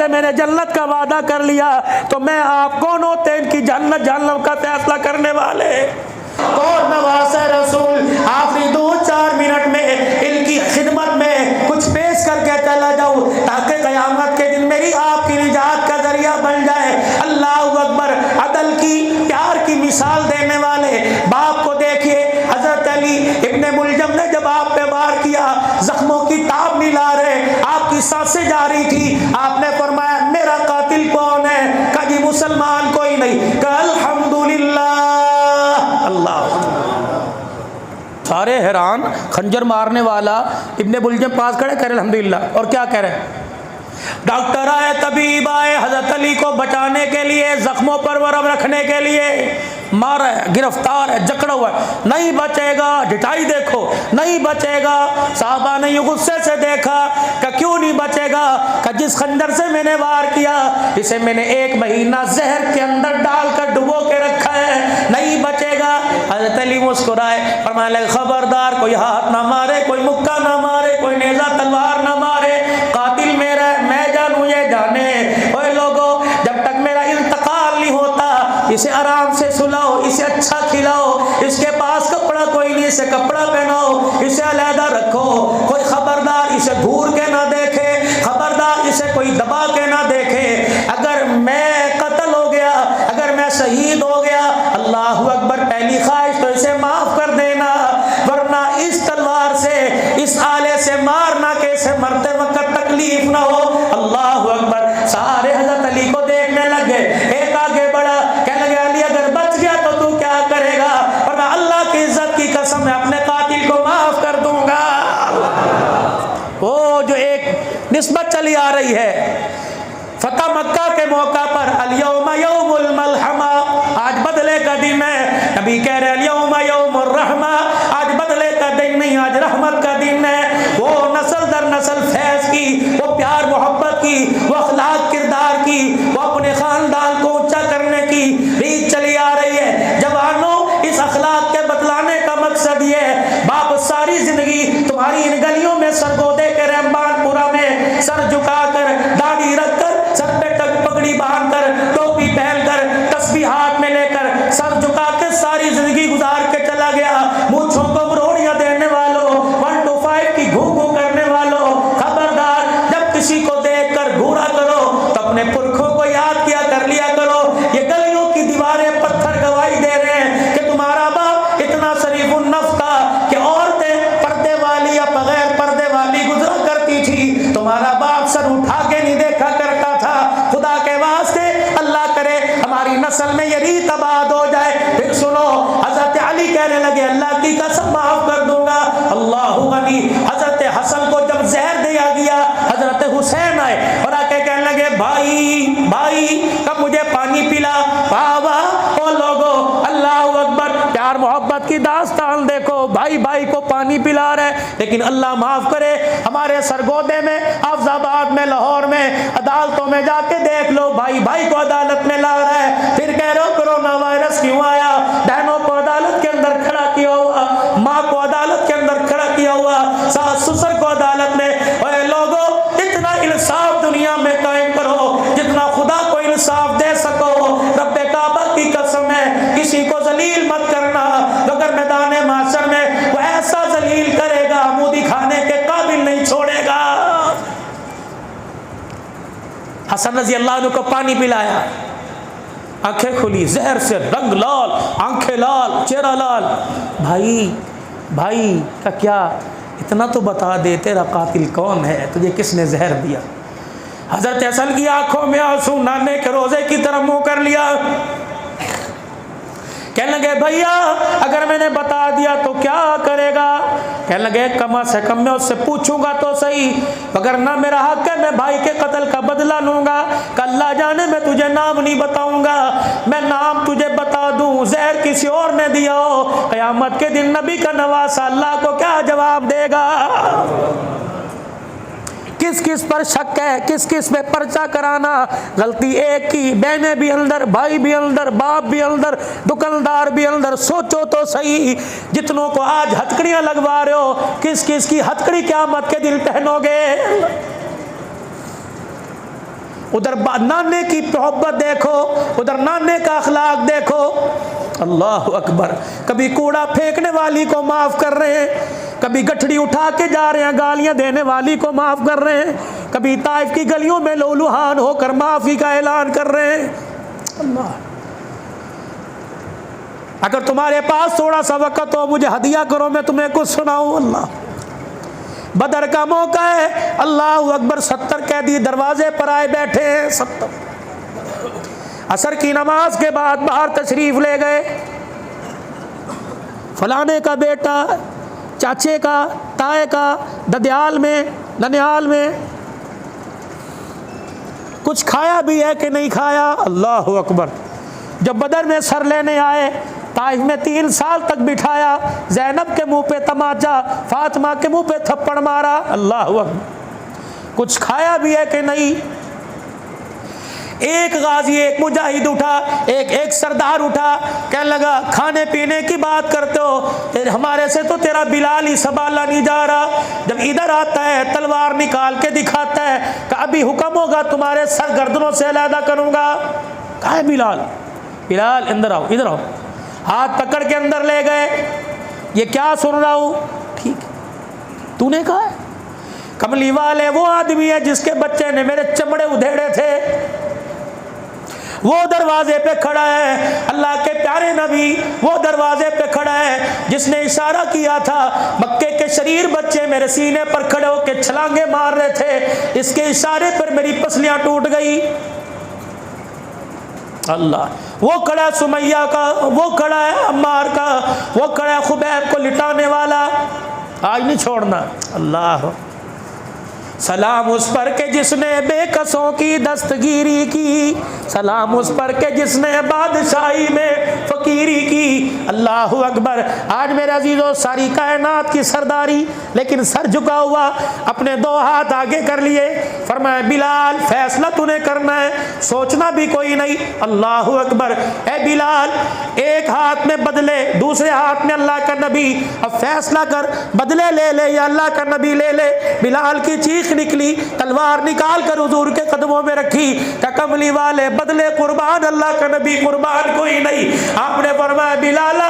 سے میں نے جنت کا وعدہ کر لیا تو میں آپ کون ہوتے ہیں ان کی جنت جہنم کا فیصلہ کرنے والے؟ کون نواز رسول؟ آخری 2-4 منٹ میں ان کی خدمت میں کچھ پیش کر کے چلا جاؤں تاکہ قیامت کے دن میری آپ کی نجات کا ذریعہ بن جائے۔ اللہ اکبر، عدل کی، پیار کی مثال دینے والے باپ کو دیکھیے۔ حضرت علی ابن ملجم نے جب آپ پہ وار کیا، زخموں کی تاب نہیں لا رہے، آپ کی سانسیں جاری تھی، آپ نے فرمایا میرا قاتل کون ہے؟ کہا جی مسلمان کوئی نہیں۔ کہا الحمدللہ۔ اللہ، سارے حیران، خنجر مارنے والا ابن ملجم پاس کھڑے، کہہ رہے الحمدللہ، اور کیا کہہ رہے؟ ڈاکٹر آئے، طبیب آئے حضرت علی کو بچانے کے لیے، زخموں پر ورم رکھنے کے لیے، مارا ہے، گرفتار ہے، جکڑا ہوا ہے، نہیں بچے گا، ڈٹائی دیکھو، نہیں بچے گا۔ صحابہ نے یہ غصے سے دیکھا کہ کیوں نہیں بچے گا؟ کہ جس خنجر سے میں نے وار کیا اسے میں نے 1 مہینہ زہر کے اندر ڈال کر ڈبو کے رکھا ہے، نہیں بچے گا۔ حضرت علی مسکرائے، فرمانے لگے خبردار کوئی ہاتھ نہ مارے، کوئی مکہ نہ مارے، کوئی نیزہ تلوار نہ مارے، قاتل میرا ہے، میں جانوں یہ جانے۔ اوے لوگوں، جب تک میرا انتقال نہیں ہوتا اسے آرام سے سلاؤ، اسے اچھا کھلاؤ، اس کے پاس کپڑا کوئی نہیں اسے کپڑا پہناؤ، اسے علیحدہ رکھو، کوئی خبردار اسے گھور کے نہ دیکھے، خبردار اسے کوئی دبا کے نہ دیکھے۔ اگر میں قتل ہو گیا، اگر میں شہید ہو گیا، اللہ اکبر، پہلی خواہش تو اسے معاف کر دینا، ورنہ اس تلوار سے، اس آلے سے مارنا کہ اسے مرتے وقت تکلیف نہ ہو۔ اللہ اکبر، سارے حضرت علی کو دیکھنے لگے، ایک آگے بڑھا، کہنے لگے علی اگر بچ گیا تو کیا کرے گا؟ ورنہ اللہ کی عزت کی قسم میں اپنے قاتل کو معاف کر دوں گا۔ وہ جو ایک نسبت چلی آ رہی ہے فتح مکہ کے موقع پر، الیوم یوم الملحمہ، آج بدلے کا دن ہے، نبی کہہ رہے الیوم یوم الرحمہ، آج بدلے کا دن نہیں، آج رحمت کا دن ہے۔ وہ نسل در نسل فیض کی، وہ پیار محبت کی، وہ اخلاق کردار کی، وہ اپنے خاندان کو اونچا کرنے کی ریت چلی آ رہی ہے۔ جوانوں، اس اخلاق کے بتلانے کا مقصد یہ ہے، باپ ساری زندگی تمہاری ان گلیوں میں سرگودے کے رحمان پورا میں سر جھکا کر، داڑھی رکھ کر، سر پہ پگڑی باندھ کر، ٹوپی پہن کر، تسبیح ہاتھ میں لے کر، سر جھکا کے ساری زندگی گزار کے چلا گیا۔ مونچھوں کو مروڑیاں دینے والوں، 1 to 5 کی گھو گھو کرنے والوں، خبردار، جب کسی کو دیکھ کر گھورا کرو تو اپنے پرکھوں کو یاد کیا کر لیا کرو۔ یہ گلیوں کی دیواریں پتھر گواہی دے رہے ہیں کہ تمہارا باپ اتنا شریف النفس تھا کہ عورتیں پردے والی یا بغیر پردے والی گزرا کرتی تھی، تمہارا باپ سر اٹھا کے نہیں دیکھا کرتا تھا۔ خدا کے واسطے اللہ کرے ہماری نسل میں یہ ریت آباد ہو جائے۔ پھر سنو، حضرت علی کہنے لگے اللہ کی قسم معاف کر دوں گا، اللہ غنی۔ حضرت حسن کو جب زہر دیا گیا، حضرت حسین آئے اور آ کے کہنے لگے بھائی بھائی کب مجھے پانی پلا۔ بابا او لوگو، اللہ اکبر، پیار محبت کی داستان دیکھو، بھائی بھائی کو پانی پلا رہے، لیکن اللہ معاف کرے ہمارے سرگودے میں، حافظ آباد میں، لاہور میں، عدالتوں میں جا کے دیکھ لو، بھائی بھائی کو عدالت میں لا رہا ہے، پھر کہہ رہے ہو کرونا وائرس کیوں آیا؟ بہنوں کو عدالت کے اندر کھڑا کیا ہوا، ماں کو عدالت کے اندر کھڑا کیا ہوا، ساس سسر کو عدالت میں۔ اے لوگوں، اتنا انصاف دنیا میں قائم کرو جتنا خدا کو انصاف دے سکو۔ رب کعبہ کی قسم ہے کسی کو ذلیل مت کرنا، اگر میدان محشر میں وہ ایسا ذلیل کرے گا منہ دکھانے کے قابل نہیں چھوڑے گا۔ حسن رضی اللہ عنہ کو پانی پلایا، آنکھیں کھلی، زہر سے رنگ لال، آنکھیں لال، چہرہ لال۔ بھائی کا کیا، اتنا تو بتا دے تیرا قاتل کون ہے، تجھے کس نے زہر دیا؟ حضرت حسن کی آنکھوں میں آنسو، نانے کے روزے کی طرف منہ کر لیا، کہنے لگے بھیا اگر میں نے بتا دیا تو کیا کرے گا؟ کہنے لگے کم سے کم میں اس سے پوچھوں گا تو صحیح، اگر نہ میرا حق ہے میں بھائی کے قتل کا بدلہ لوں گا، کہ اللہ جانے میں تجھے نام نہیں بتاؤں گا، میں نام تجھے بتا دوں زہر کسی اور نے دیا ہو، قیامت کے دن نبی کا نواسا اللہ کو کیا جواب دے گا؟ کس کس پر شک ہے، کس کس پہ پرچہ کرانا؟ غلطی ایک کی، بہنیں بھی اندر، بھائی بھی اندر، باپ بھی اندر، دکاندار بھی اندر۔ سوچو تو صحیح، جتنوں کو آج ہتکڑیاں لگوا رہے ہو، کس کس کی ہتکڑی قیامت کے دن پہنو گے؟ ادھر نانے کی محبت دیکھو، ادھر نانے کا اخلاق دیکھو، اللہ اکبر۔ کبھی کوڑا پھینکنے والی کو معاف کر رہے ہیں، کبھی گٹھڑی اٹھا کے جا رہے ہیں گالیاں دینے والی کو معاف کر رہے ہیں، کبھی طائف کی گلیوں میں لولوہان ہو کر معافی کا اعلان کر رہے ہیں۔ اللہ، اگر تمہارے پاس تھوڑا سا وقت ہو مجھے ہدیہ کرو، میں تمہیں کچھ سناؤں۔ اللہ، بدر کا موقع ہے، اللہ اکبر، 70 قیدی دروازے پر آئے بیٹھے ہیں، 70۔ عصر کی نماز کے بعد باہر تشریف لے گئے، فلانے کا بیٹا، چاچے کا، تائے کا، ددیال میں، ننیال میں، کچھ کھایا بھی ہے کہ نہیں کھایا؟ اللہ اکبر۔ جب بدر میں سر لینے آئے، طائف میں 3 سال تک بٹھایا، زینب کے منہ پہ تماچا، فاطمہ کے منہ پہ تھپڑ مارا، اللہ اکبر، کچھ کھایا بھی ہے کہ نہیں؟ ایک غازی، ایک مجاہد اٹھا، ایک سردار اٹھا، کہنے لگا کھانے پینے کی بات کرتے ہو، ہمارے سے تو تیرا بلال ہی سنبھالا نہیں جا رہا، جب ادھر آتا ہے تلوار نکال کے دکھاتا ہے کہ ابھی حکم ہوگا تمہارے سر گردنوں سے علیحدہ کروں گا۔ کہا ہے بلال، بلال اندر آؤ، ادھر آؤ، ہاتھ پکڑ کے اندر لے گئے، یہ کیا سن رہا ہوں؟ ٹھیک ہے، تو نے کہا ہے کملی والے وہ آدمی ہے جس کے بچے نے میرے چمڑے ادھیڑے تھے، وہ دروازے پہ کھڑا ہے، اللہ کے پیارے نبی وہ دروازے پہ کھڑا ہے جس نے اشارہ کیا تھا، مکے کے شریر بچے میرے سینے پر کھڑے ہو کے چھلانگے مار رہے تھے، اس کے اشارے پر میری پسلیاں ٹوٹ گئی۔ اللہ، وہ کھڑا سمیہ کا، وہ کھڑا ہے عمار کا، وہ کھڑا ہے خبیب کو لٹانے والا، آج نہیں چھوڑنا۔ اللہ، سلام اس پر کہ جس نے بے کسوں کی دستگیری کی، سلام اس پر کہ جس نے بادشاہی میں فقیری کی۔ اللہ اکبر۔ آج میرے عزیزوں ساری کائنات کی سرداری، لیکن سر جھکا ہوا، اپنے 2 ہاتھ آگے کر لیے، فرمایا بلال فیصلہ تو نے کرنا ہے، سوچنا بھی کوئی نہیں۔ اللہ اکبر۔ اے بلال، ایک ہاتھ میں بدلے، دوسرے ہاتھ میں اللہ کا نبی، اب فیصلہ کر، بدلے لے لے یا اللہ کا نبی لے لے۔ بلال کی چیخ نکلی، تلوار نکال کر حضور کے قدموں میں رکھی کہ کملی والے بدلے قربان، اللہ کا نبی قربان کوئی نہیں۔ آپ نے فرمایا بلالا،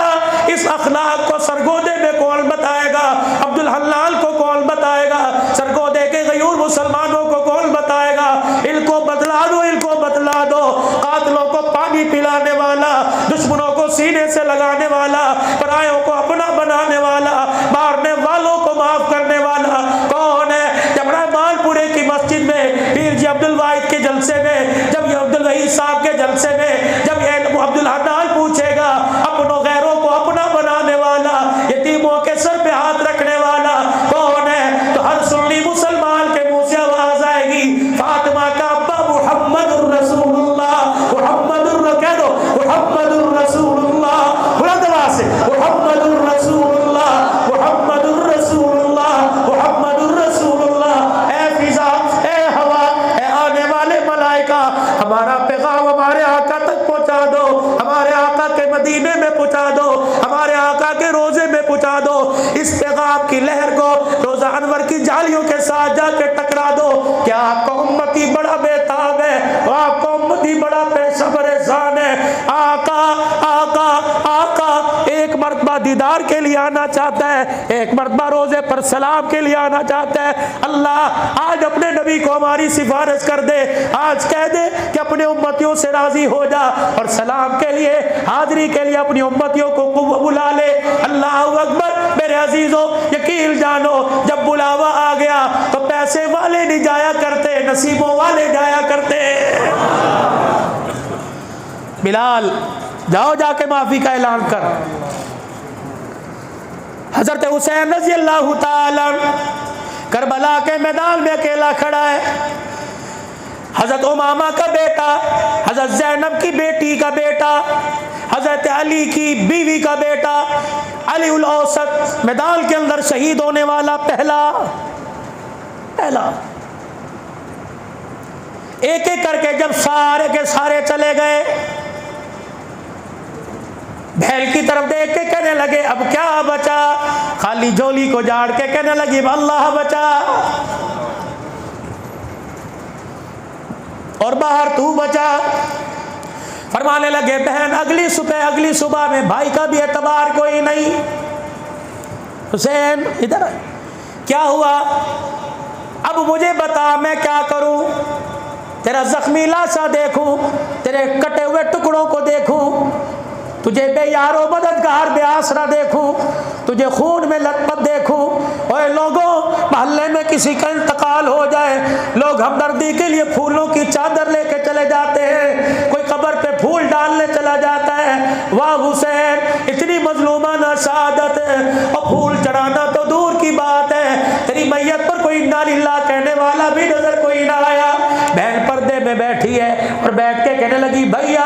اس اخلاق کو سرگودے میں کون بتائے گا؟ عبد الحلال کو کون بتائے گا؟ سرگودے کے غیور مسلمانوں کو کون بتائے گا؟ ان کو بتلا دو، ان کو بتلا دو۔ قاتلوں کو پانی پلانے والا، دشمنوں کو سینے سے لگانے والا، پرایوں کو اپنا بنانے والا، مارنے والوں کو معاف کرنے والا کون ہے؟ جب رحمان پورے کی مسجد میں پیر جی عبد الواحد کے جلسے میں، جب یہ عبد الوحید صاحب کے جلسے میں، جب یہ عبد الحنان پوچھے گا، اپنوں غیروں کو اپنا بنانے والا، یتیموں کے سر پہ ہاتھ رکھنے والا کون ہے؟ تو ہر سنی مسلمان کے منہ سے آواز آئے گی، فاطمہ کا ابا محمد الرسول اللہ، محمد کہہ دو، محمد الرسول اللہ، بلند آواز سے محمد الرسول اللہ، محمد الرسول اللہ، محمد الرسول اللہ۔ اے فضا، اے ہوا، اے آنے والے ملائکہ، ہمارا پیغام ہمارے آقا تک پہنچا دو، ہمارے آقا کے مدینے میں پہنچا دو، ہمارے آقا کے روزے میں پہنچا دو۔ اس پیغام کی لہر کو روزہ انور کی جالیوں کے ساتھ جا کے ٹکرا دو۔ کیا آپ کا امتی بڑا بےتاب ہے؟ آپ کا امتی بڑا پیشہ پریشان ہے؟ آقا آقا آقا ایک مرتبہ دیدار کے لیے آنا چاہتا ہے، ایک مرتبہ روزے پر سلام کے لیے آنا چاہتا ہے۔ اللہ آج اپنے نبی کو ہماری سفارش کر دے، آج کہہ دے کہ اپنے امتیوں سے راضی ہو جا، اور سلام کے لیے، حاضری کے لیے اپنی امتیوں کو بلا لے۔ اللہ اکبر۔ میرے عزیزوں یقین جانو، جب بلاوا آ گیا تو پیسے والے نہیں جایا کرتے، نصیبوں والے جایا کرتے۔ بلال جاؤ، جا کے معافی کا اعلان کر۔ حضرت حسین رضی اللہ تعالی کربلا کے میدان میں اکیلا کھڑا ہے، حضرت امامہ کا بیٹا، حضرت زینب کی بیٹی کا بیٹا، حضرت علی کی بیوی کا بیٹا، علی الاوسط میدان کے اندر شہید ہونے والا پہلا ایک ایک کر کے جب سارے کے سارے چلے گئے، بھیل کی طرف دیکھ کے کہنے لگے اب کیا بچا؟ خالی جولی کو جاڑ کے کہنے لگی اب اللہ بچا۔ اور باہر تو بچا. فرمانے لگے بہن اگلی صبح میں بھائی کا بھی اعتبار کوئی نہیں. حسین ادھر کیا ہوا؟ اب مجھے بتا میں کیا کروں؟ تیرا زخمی لاشا دیکھوں، تیرے کٹے ہوئے ٹکڑوں کو دیکھوں، تجھے بے یار و مددگار بے آسرا دیکھوں، تجھے خون میں لت پت دیکھوں. اور لوگوں محلے میں کسی کا انتقال ہو جائے، لوگ ہمدردی کے لیے پھولوں کی چادر لے کے چلے جاتے ہیں، کوئی قبر پہ پھول ڈالنے چلا جاتا ہے. واہ حسین اتنی مظلومانہ شہادت، اور پھول چڑھانا تو دور کی بات ہے، تیری میت پر کوئی انا للہ کہنے والا بھی نظر کوئی نہ آیا. بہن پردے میں بیٹھی ہے اور بیٹھ کے کہنے لگی بھیا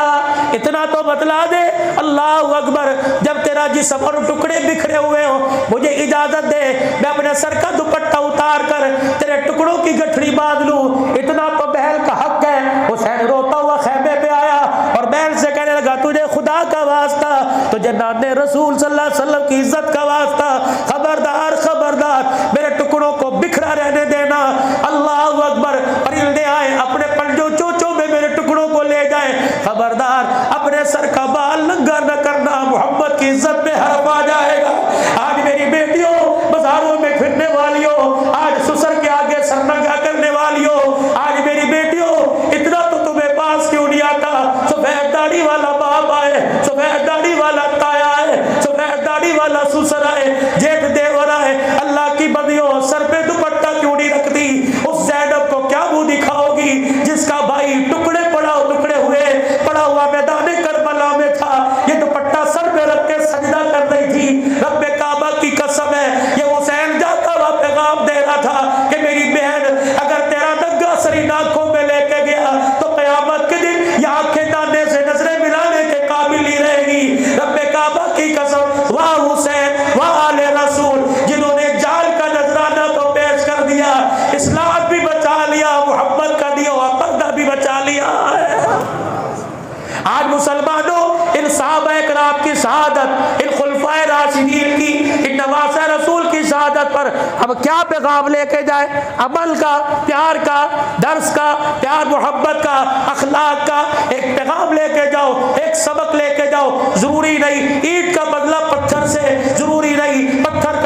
اتنا تو بتلا دے. اللہ اکبر. جب تیرا جسم اور ٹکڑے بکھرے ہوئے ہوں مجھے اجازت دے میں اپنے سر کا دوپٹہ اتار کر تیرے ٹکڑوں کی گٹھڑی باندھ لوں. اتنا تو بہن کا حق ہے. حسین روتا ہوا خیمے پہ آیا اور بہن سے کہنے لگا تجھے خدا کا واسطہ، تجھے نام رسول صلی اللہ علیہ وسلم کی عزت کا واسطہ، خبردار خبردار میرے ٹکڑوں کو بکھرا رہنے دینا. اللہ اکبر. پرندے آئے اپنے پنجوں چوچوں میں میرے ٹکڑوں کو لے جائیں، خبردار اپنے سر کا بال ننگا نہ کرنا، محمد کی عزت میں حرف آ جائے گا. آج میری بیٹیوں بازاروں میں پھرنے والیوں، آج سسر کے آگے سر ننگا کرنے والیوں، آج میری بیٹیوں اتنا تو تمہیں پاس کیوں نہیں آتا؟ سفید داڑھی والا باپ آئے، سفید داڑھی والا تایا آئے، سفید داڑھی والا سسر آئے، جیٹھ دیور آئے، اللہ کی بندیوں سر پہ دوپٹہ کیوں نہیں رکھتی؟ اس زینب کو کیا منہ دکھاؤ گی جس کا بھائی ٹکڑے پڑا ہوا میدان کربلا میں تھا، یہ دوپٹہ سر پہ رکھ کے سجدہ کر رہی تھی. رب کعبہ کی قسم ہے یہ حسین جاتا ہوا پیغام دے رہا تھا کہ میری بہن اگر تیرا ننگا سری آنکھوں میں لے کے گیا تو قیامت کے دن یہ آنکھیں دانے سے نظریں ملانے کے قابل ہی رہے گی. رب کعبہ کی قسم. واہ حسین واہ آل رسول جنہوں نے جال کا نذرانہ تو پیش کر دیا، اسلام بھی بچا لیا، محمد کا دیا ہوا پردہ بھی بچا لیا ہے. آج مسلمانوں ان صحابہ کرام کی شہادت، ان خلفائے راشدین کی، ان نواسہ رسول کی شہادت پر ہم کیا پیغام لے کے جائیں؟ عمل کا، پیار کا، درس کا، پیار محبت کا، اخلاق کا ایک پیغام لے کے جاؤ، ایک سبق لے کے جاؤ. ضروری نہیں اینٹ کا بدلہ پتھر سے، ضروری نہیں پتھر